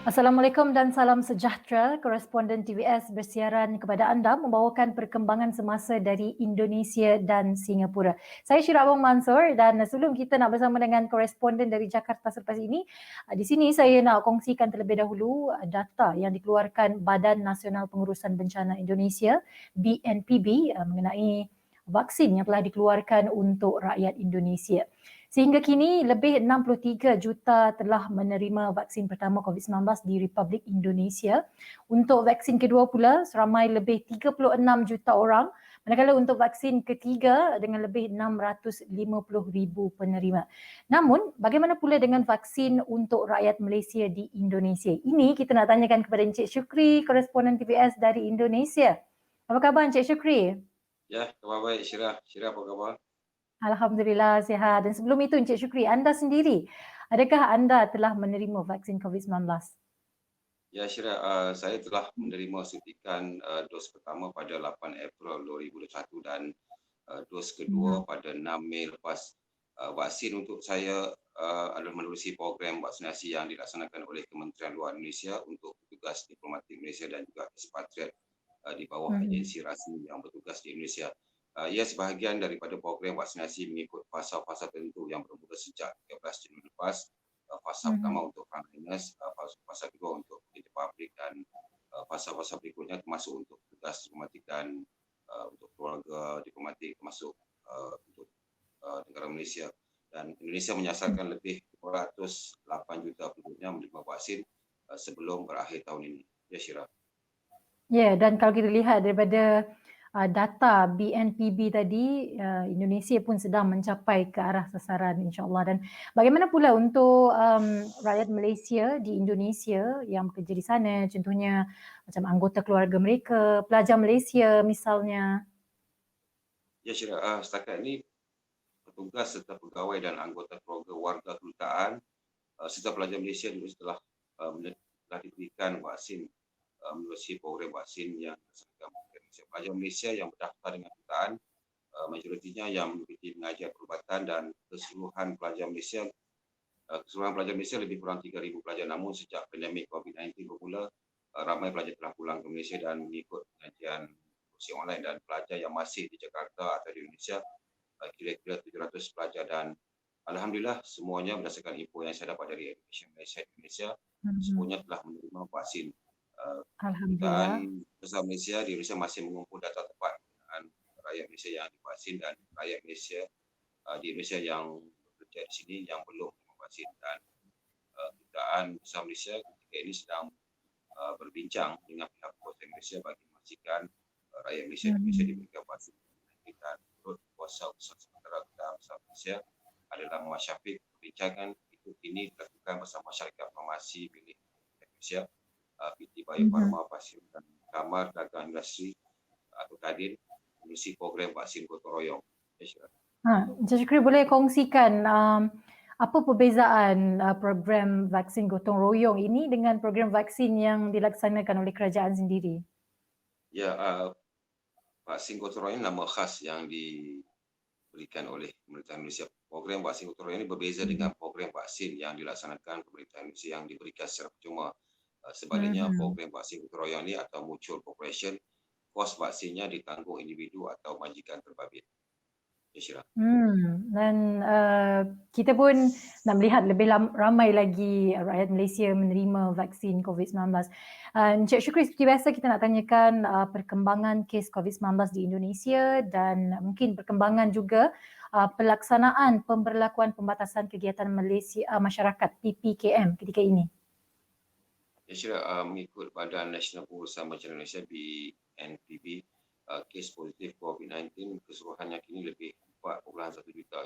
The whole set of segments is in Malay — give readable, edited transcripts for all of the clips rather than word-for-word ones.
Assalamualaikum dan salam sejahtera. Koresponden TVS bersiaran kepada anda membawakan perkembangan semasa dari Indonesia dan Singapura. Saya Syirah Abang Mansur dan sebelum kita nak bersama dengan koresponden dari Jakarta selepas ini, di sini saya nak kongsikan terlebih dahulu data yang dikeluarkan Badan Nasional Pengurusan Bencana Indonesia BNPB mengenai vaksin yang telah dikeluarkan untuk rakyat Indonesia. Sehingga kini lebih 63 juta telah menerima vaksin pertama COVID-19 di Republik Indonesia. Untuk vaksin kedua pula seramai lebih 36 juta orang, manakala untuk vaksin ketiga dengan lebih 650,000 penerima. Namun, bagaimana pula dengan vaksin untuk rakyat Malaysia di Indonesia? Ini kita nak tanyakan kepada Encik Syukri, koresponden TVS dari Indonesia. Apa khabar Encik Syukri? Ya, khabar baik Syirah. Syirah apa khabar? Alhamdulillah sihat. Dan sebelum itu Encik Syukri, anda sendiri, adakah anda telah menerima vaksin COVID-19? Ya Syirah, saya telah menerima suntikan dos pertama pada 8 April 2021 dan dos kedua pada 6 Mei lepas. Vaksin untuk saya adalah menerusi program vaksinasi yang dilaksanakan oleh Kementerian Luar Malaysia untuk petugas diplomatik Malaysia dan juga ekspatriat di bawah agensi rasmi yang bertugas di Indonesia. Ia sebahagian daripada program vaksinasi mengikut fasa-fasa tertentu yang bermula sejak 13 Januari lepas. Fasa pertama untuk frontliners, fasa kedua untuk pekerja publik dan fasa-fasa berikutnya termasuk untuk petugas diplomatik dan untuk keluarga diplomatik termasuk untuk negara Malaysia. Dan Indonesia menyasarkan lebih 208 juta penduduknya menerima vaksin sebelum berakhir tahun ini. Ya Syirah. Ya, dan kalau kita lihat daripada data BNPB tadi, Indonesia pun sedang mencapai ke arah sasaran insya-Allah. Dan bagaimana pula untuk rakyat Malaysia di Indonesia yang bekerja di sana, contohnya macam anggota keluarga mereka, pelajar Malaysia misalnya? Ya Syirah, setakat ini petugas serta pegawai dan anggota keluarga warga kedutaan serta pelajar Malaysia juga telah diberikan vaksin melalui program vaksin yang dilaksanakan pelajar Malaysia yang berdaftar dengan kedutaan, majoritinya yang mengikuti mengajar perubatan dan keseluruhan pelajar Malaysia lebih kurang 3,000 pelajar. Namun sejak pandemik COVID-19 bermula, ramai pelajar telah pulang ke Malaysia dan mengikut pengajian kursi online, dan pelajar yang masih di Jakarta atau di Indonesia kira-kira 700 pelajar. Dan alhamdulillah semuanya berdasarkan info yang saya dapat dari Indonesia semuanya telah menerima vaksin. Alhamdulillah. Besar Malaysia di Indonesia masih mengumpul data tepat dengan rakyat Malaysia yang divaksin dan rakyat Malaysia di Indonesia yang bekerja di sini yang belum divaksin. Dan kedutaan besar Malaysia ketika ini sedang berbincang dengan pihak kuasa Malaysia bagi memastikan rakyat Malaysia di Indonesia diberikan vaksin. Dan menurut kuasa usaha sementara kedutaan besar Malaysia adalah Muhammad Syafiq, perbincangan itu kini dilakukan bersama syarikat farmasi milik Malaysia, PT Bio Farma, Pasir dan Kamar Dagang Industri atau Kadin menerusi program vaksin gotong royong. Encik Syukri boleh kongsikan apa perbezaan program vaksin gotong royong ini dengan program vaksin yang dilaksanakan oleh kerajaan sendiri? Ya, vaksin gotong royong nama khas yang diberikan oleh pemerintah Malaysia. Program vaksin gotong royong ini berbeza dengan program vaksin yang dilaksanakan pemerintah Malaysia yang diberikan secara percuma. Sebaliknya, program vaksin gotong royong ini atau mutual cooperation, kos vaksinnya ditanggung individu atau majikan terbabit. Dan kita pun nak melihat lebih ramai lagi rakyat Malaysia menerima vaksin COVID-19. Encik Syukri, seperti biasa kita nak tanyakan perkembangan kes COVID-19 di Indonesia dan mungkin perkembangan juga pelaksanaan pemberlakuan pembatasan kegiatan Malaysia masyarakat PPKM ketika ini. Ya Syirah, mengikut Badan Nasional Pengurusan Bencana Malaysia BNPB, kes positif COVID-19 keseluruhannya kini lebih 4.1 juta,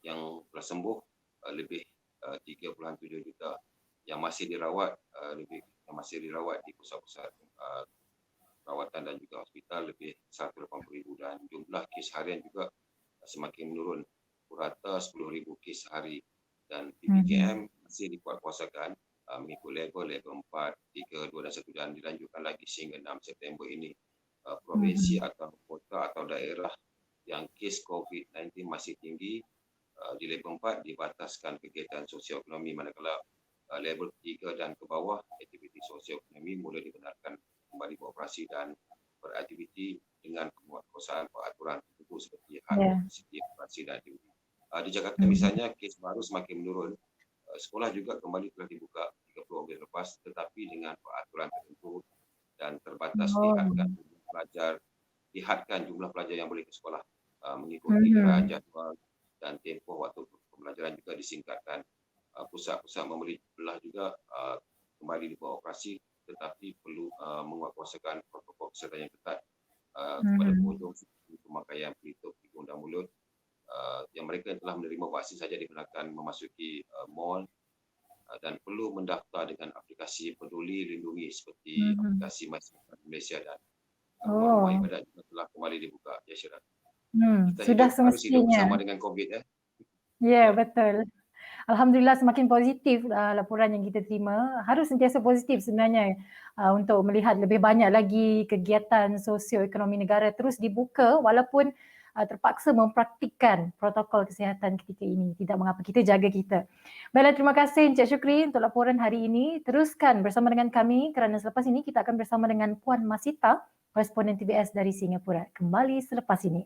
yang telah sembuh lebih 3.7 juta, yang masih dirawat di pusat-pusat rawatan dan juga hospital lebih 180,000, dan jumlah kes harian juga semakin menurun, purata 10,000 kes sehari. Dan PPKM masih dikuatkuasakan mengikut level 4, 3, 2 dan 1 dan dilanjutkan lagi sehingga 6 September ini. Provinsi atau kota atau daerah yang kes COVID-19 masih tinggi di level 4 dibataskan kegiatan sosioekonomi, manakala level 3 dan ke bawah, aktiviti sosioekonomi mula dibenarkan kembali beroperasi dan beraktiviti dengan penguatkuasaan peraturan tertentu seperti had kapasiti operasi dan aktiviti. Di Jakarta misalnya, kes baru semakin menurun. Sekolah juga kembali telah dibuka 30 Ogos lepas, tetapi dengan peraturan tertentu dan terbatas dihadkan jumlah pelajar yang boleh ke sekolah mengikuti iraan jadual dan tempoh waktu pembelajaran juga disingkatkan. Pusat-pusat membeli belah juga kembali beroperasi, tetapi perlu menguatkuasakan protokol kesihatan yang ketat kepada pengunjung seperti pemakaian pelitup hidung dan mulut. Yang mereka yang telah menerima vaksin saja dibenarkan memasuki mall dan perlu mendaftar dengan aplikasi Peduli Lindungi seperti aplikasi Malaysia dan rumah ibadat juga telah kembali dibuka. Ya, Syirah. Kita Sudah harus hidup semestinya. bersama dengan COVID. Ya, betul. Alhamdulillah semakin positif laporan yang kita terima. Harus sentiasa positif sebenarnya untuk melihat lebih banyak lagi kegiatan sosioekonomi negara terus dibuka walaupun terpaksa mempraktikkan protokol kesihatan ketika ini. Tidak mengapa, kita jaga kita. Baiklah, terima kasih Encik Syukri untuk laporan hari ini. Teruskan bersama dengan kami kerana selepas ini kita akan bersama dengan Puan Masita, koresponden TVS dari Singapura. Kembali selepas ini.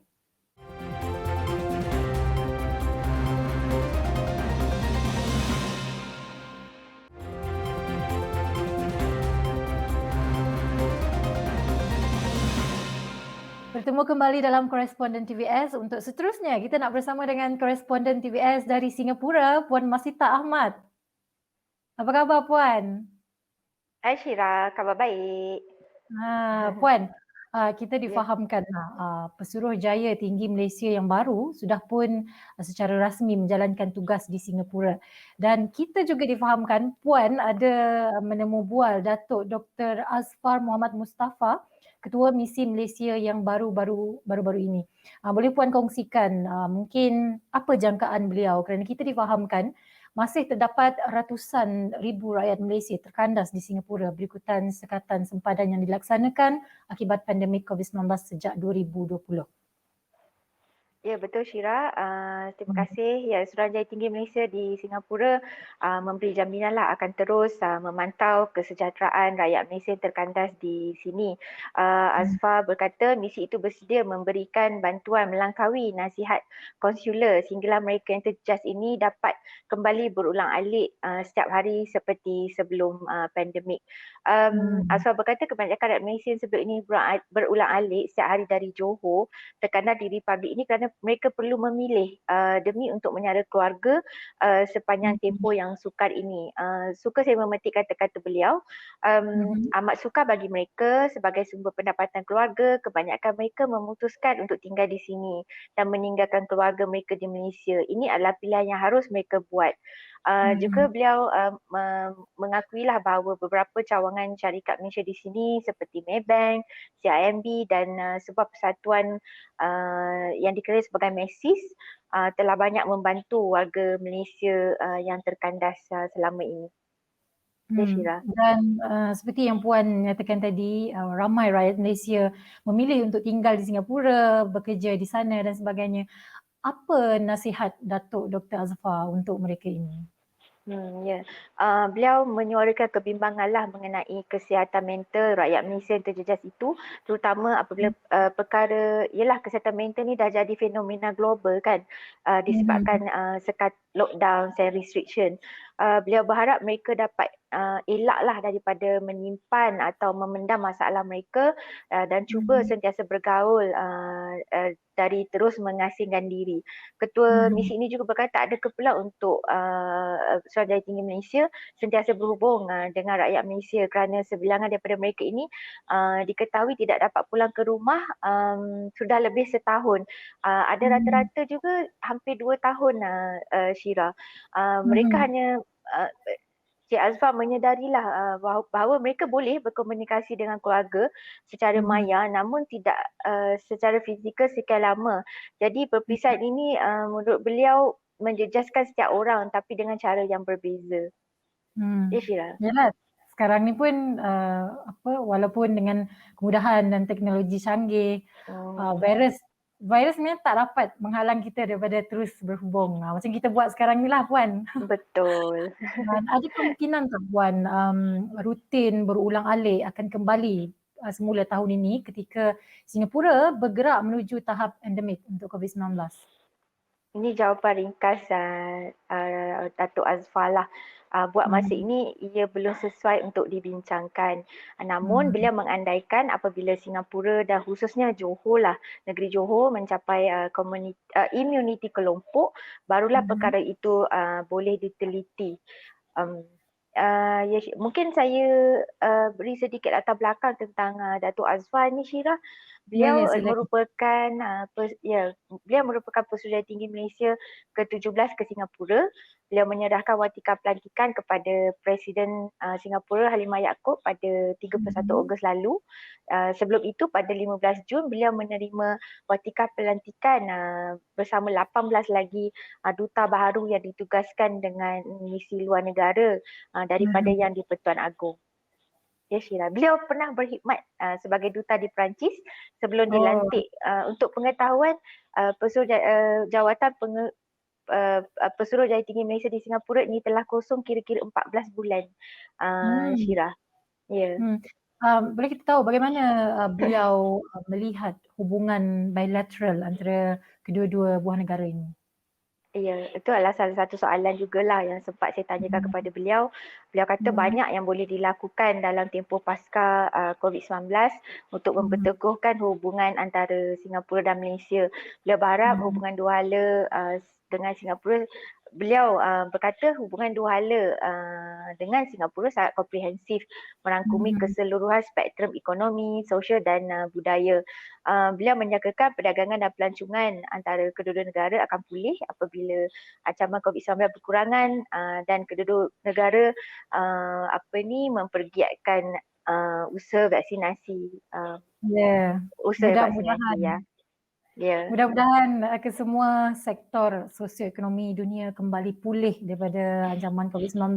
Bertemu kembali dalam koresponden TVS. Untuk seterusnya, kita nak bersama dengan koresponden TVS dari Singapura, Puan Masita Ahmad. Apa khabar, Puan? Hai Syira, khabar baik. Puan, kita difahamkan Pesuruhjaya Tinggi Malaysia yang baru sudah pun secara rasmi menjalankan tugas di Singapura. Dan kita juga difahamkan Puan ada menemu bual Datuk Dr. Azfar Muhammad Mustafa, Ketua Misi Malaysia yang baru-baru ini. Boleh Puan kongsikan mungkin apa jangkaan beliau, kerana kita difahamkan masih terdapat ratusan ribu rakyat Malaysia terkandas di Singapura berikutan sekatan sempadan yang dilaksanakan akibat pandemik COVID-19 sejak 2020. Ya, betul Syira. Terima kasih. Ya, Suruhanjaya Tinggi Malaysia di Singapura memberi jaminan lah akan terus memantau kesejahteraan rakyat Malaysia yang terkandas di sini. Azfar berkata misi itu bersedia memberikan bantuan melangkaui nasihat konsular sehinggalah mereka yang terjejas ini dapat kembali berulang-alik setiap hari seperti sebelum pandemik. Azfar berkata kebanyakan rakyat Malaysia yang sebelum ini berulang-alik setiap hari dari Johor terkandas di Republik ini kerana mereka perlu memilih demi untuk menyara keluarga sepanjang tempoh yang sukar ini. Suka saya memetik kata-kata beliau. Amat sukar bagi mereka sebagai sumber pendapatan keluarga. Kebanyakan mereka memutuskan untuk tinggal di sini dan meninggalkan keluarga mereka di Malaysia. Ini adalah pilihan yang harus mereka buat. Juga beliau mengakuilah bahawa beberapa cawangan syarikat Malaysia di sini seperti Maybank, CIMB dan sebuah persatuan yang dikenali sebagai MESIS telah banyak membantu warga Malaysia yang terkandas selama ini. Dan seperti yang Puan nyatakan tadi, ramai rakyat Malaysia memilih untuk tinggal di Singapura, bekerja di sana dan sebagainya. Apa nasihat Datuk Dr. Azfar untuk mereka ini? Beliau menyuarakan kebimbangan lah mengenai kesihatan mental rakyat Malaysia yang terjejas itu, terutama apabila perkara ialah kesihatan mental ni dah jadi fenomena global kan, disebabkan sekat lockdown and restriction. Beliau berharap mereka dapat elaklah daripada menyimpan atau memendam masalah mereka dan cuba sentiasa bergaul dari terus mengasingkan diri. Ketua misi ini juga berkata ada pula untuk Suruhanjaya Tinggi Malaysia sentiasa berhubung dengan rakyat Malaysia kerana sebilangan daripada mereka ini diketahui tidak dapat pulang ke rumah sudah lebih setahun. Ada rata-rata juga hampir 2 tahun Syira. Mereka hanya Cik Azfar menyedarilah bahawa mereka boleh berkomunikasi dengan keluarga secara maya namun tidak secara fizikal sekian lama. Jadi perpisahan ini menurut beliau menjejaskan setiap orang tapi dengan cara yang berbeza. Yalah, sekarang ni pun walaupun dengan kemudahan dan teknologi canggih, virus virus sebenarnya tak dapat menghalang kita daripada terus berhubung. Macam kita buat sekarang ni lah Puan. Betul. Dan ada kemungkinan tak Puan rutin berulang alik akan kembali semula tahun ini ketika Singapura bergerak menuju tahap endemik untuk COVID-19? Ini jawapan ringkas Datuk Azfar lah. Buat masa ini ia belum sesuai untuk dibincangkan. Namun beliau mengandaikan apabila Singapura dan khususnya Johor lah, negeri Johor mencapai immunity kelompok, barulah perkara itu boleh diteliti. Mungkin saya beri sedikit latar belakang tentang Datuk Azfar ni, Syirah. Beliau merupakan beliau merupakan Pesuruhjaya Tinggi Malaysia ke-17 ke Singapura. Beliau menyerahkan watika pelantikan kepada Presiden Singapura Halimah Yacob pada 31 Ogos lalu. Sebelum itu pada 15 Jun beliau menerima watika pelantikan bersama 18 lagi duta baharu yang ditugaskan dengan misi luar negara daripada yang di Pertuan Agong. Ya, Syirah. Beliau pernah berkhidmat sebagai duta di Perancis sebelum dilantik. Untuk pengetahuan, jawatan Pesuruhjaya Tinggi Malaysia di Singapura ini telah kosong kira-kira 14 bulan, Syirah. Ya. Boleh kita tahu bagaimana beliau melihat hubungan bilateral antara kedua-dua buah negara ini? Ya, itu adalah salah satu soalan jugalah yang sempat saya tanyakan kepada beliau. Beliau kata banyak yang boleh dilakukan dalam tempoh pasca COVID-19 untuk memperteguhkan hubungan antara Singapura dan Malaysia. Beliau berharap hubungan dua hala dengan Singapura, beliau berkata hubungan dua hala dengan Singapura sangat komprehensif, merangkumi keseluruhan spektrum ekonomi, sosial dan budaya. Beliau menyangkakan perdagangan dan pelancongan antara kedua-dua negara akan pulih apabila ancaman COVID-19 berkurangan dan kedua-dua negara mempergiatkan usaha vaksinasi. Usaha vaksinasi ya. Mudah-mudahan kesemua sektor sosioekonomi dunia kembali pulih daripada ancaman COVID-19.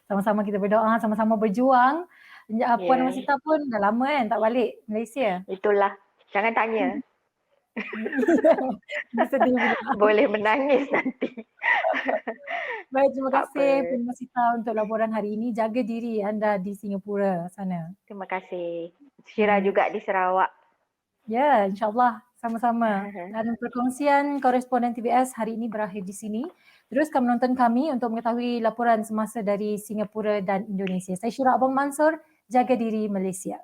Sama-sama kita berdoa, sama-sama berjuang. Puan Masita pun dah lama kan tak balik Malaysia. Itulah. Jangan tanya. Boleh menangis nanti. Baik, terima kasih Puan Masita untuk laporan hari ini. Jaga diri anda di Singapura sana. Terima kasih. Syirah juga di Sarawak. Ya, insyaAllah sama-sama. Dan perkongsian koresponden TVS hari ini berakhir di sini. Teruskan menonton kami untuk mengetahui laporan semasa dari Singapura dan Indonesia. Saya Syirah Abang Mansur, jaga diri Malaysia.